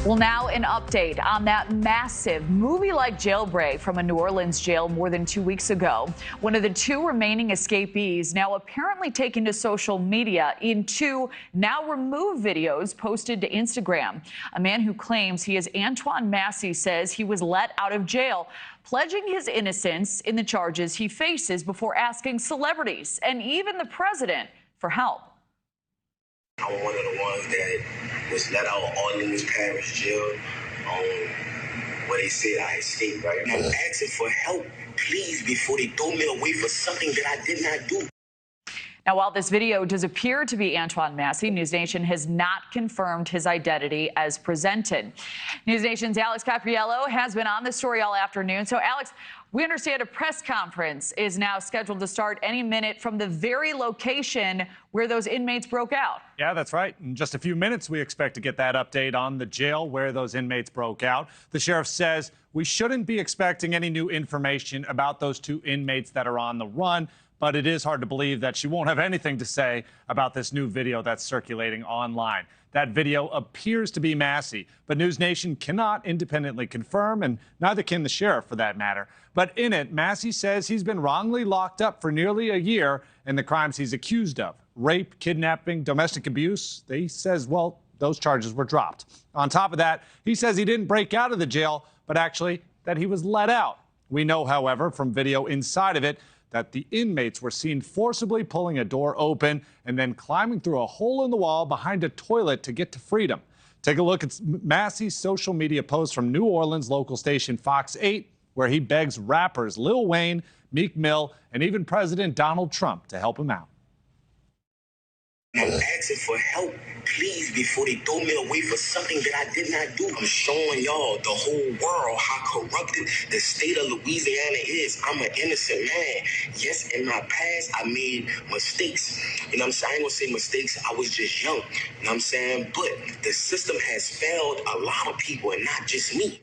Well, now an update on that massive movie-like jailbreak from a New Orleans jail more than 2 weeks ago. One of the two remaining escapees now apparently taken to social media in two now removed videos posted to Instagram. A man who claims he is Antoine Massey says he was let out of jail, pledging his innocence in the charges he faces before asking celebrities and even the president for help. I'm one of the ones that was let out of Orleans Parish jail where they said I escaped, right? I'm asking for help, please, before they throw me away for something that I did not do. Now, while this video does appear to be Antoine Massey, NewsNation has not confirmed his identity as presented. NewsNation's Alex Capriello has been on the story all afternoon. So, Alex, we understand a press conference is now scheduled to start any minute from the very location where those inmates broke out. Yeah, that's right. In just a few minutes, we expect to get that update on the jail where those inmates broke out. The sheriff says we shouldn't be expecting any new information about those two inmates that are on the run, but it is hard to believe that she won't have anything to say about this new video that's circulating online. That video appears to be Massey, but NewsNation cannot independently confirm, and neither can the sheriff for that matter. But in it, Massey says he's been wrongly locked up for nearly a year in the crimes he's accused of. Rape, kidnapping, domestic abuse. He says, well, those charges were dropped. On top of that, he says he didn't break out of the jail, but actually that he was let out. We know, however, from video inside of it, that the inmates were seen forcibly pulling a door open and then climbing through a hole in the wall behind a toilet to get to freedom. Take a look at Massey's social media post from New Orleans local station Fox 8, where he begs rappers Lil Wayne, Meek Mill, and even President Donald Trump to help him out. I'm asking for help, please, before they throw me away for something that I did not do. I'm showing y'all, the whole world, how corrupted the state of Louisiana is. I'm an innocent man. Yes, in my past, I made mistakes. You know what I'm saying? I ain't gonna say mistakes. I was just young. You know what I'm saying? But the system has failed a lot of people and not just me.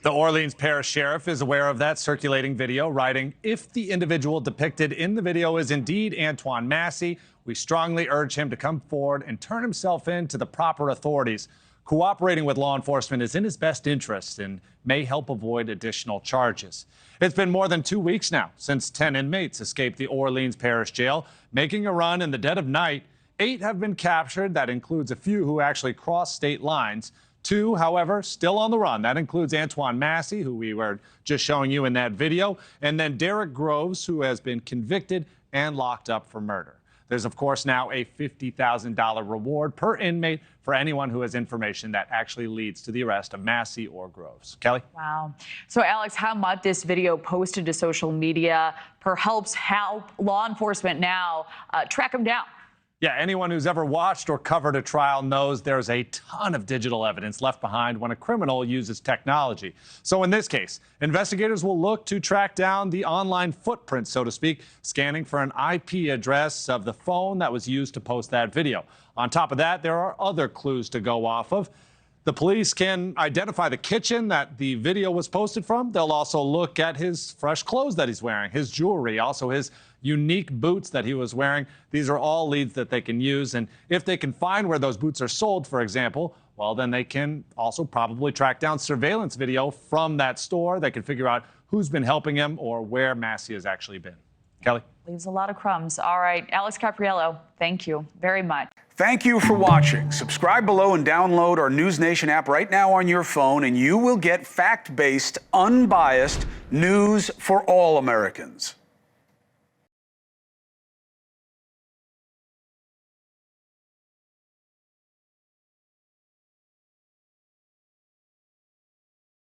The Orleans Parish Sheriff is aware of that circulating video, writing, "If the individual depicted in the video is indeed Antoine Massey, we strongly urge him to come forward and turn himself in to the proper authorities. Cooperating with law enforcement is in his best interest and may help avoid additional charges." It's been more than 2 weeks now since 10 inmates escaped the Orleans Parish Jail, making a run in the dead of night. 8 have been captured. That includes a few who actually crossed state lines. 2, however, still on the run. That includes Antoine Massey, who we were just showing you in that video, and then Derek Groves, who has been convicted and locked up for murder. There's, of course, now a $50,000 reward per inmate for anyone who has information that actually leads to the arrest of Massey or Groves. Kelly? Wow. So, Alex, how much this video posted to social media helps law enforcement now track him down? Yeah, anyone who's ever watched or covered a trial knows there's a ton of digital evidence left behind when a criminal uses technology. So in this case, investigators will look to track down the online footprint, so to speak, scanning for an IP address of the phone that was used to post that video. On top of that, there are other clues to go off of. The police can identify the kitchen that the video was posted from. They'll also look at his fresh clothes that he's wearing, his jewelry, also his unique boots that he was wearing. These are all leads that they can use. And if they can find where those boots are sold, for example, well, then they can also probably track down surveillance video from that store. They can figure out who's been helping him or where Massey has actually been. Kelly? Leaves a lot of crumbs. All right. Alex Capriello, thank you very much. Thank you for watching. Subscribe below and download our NewsNation app right now on your phone, and you will get fact-based, unbiased news for all Americans.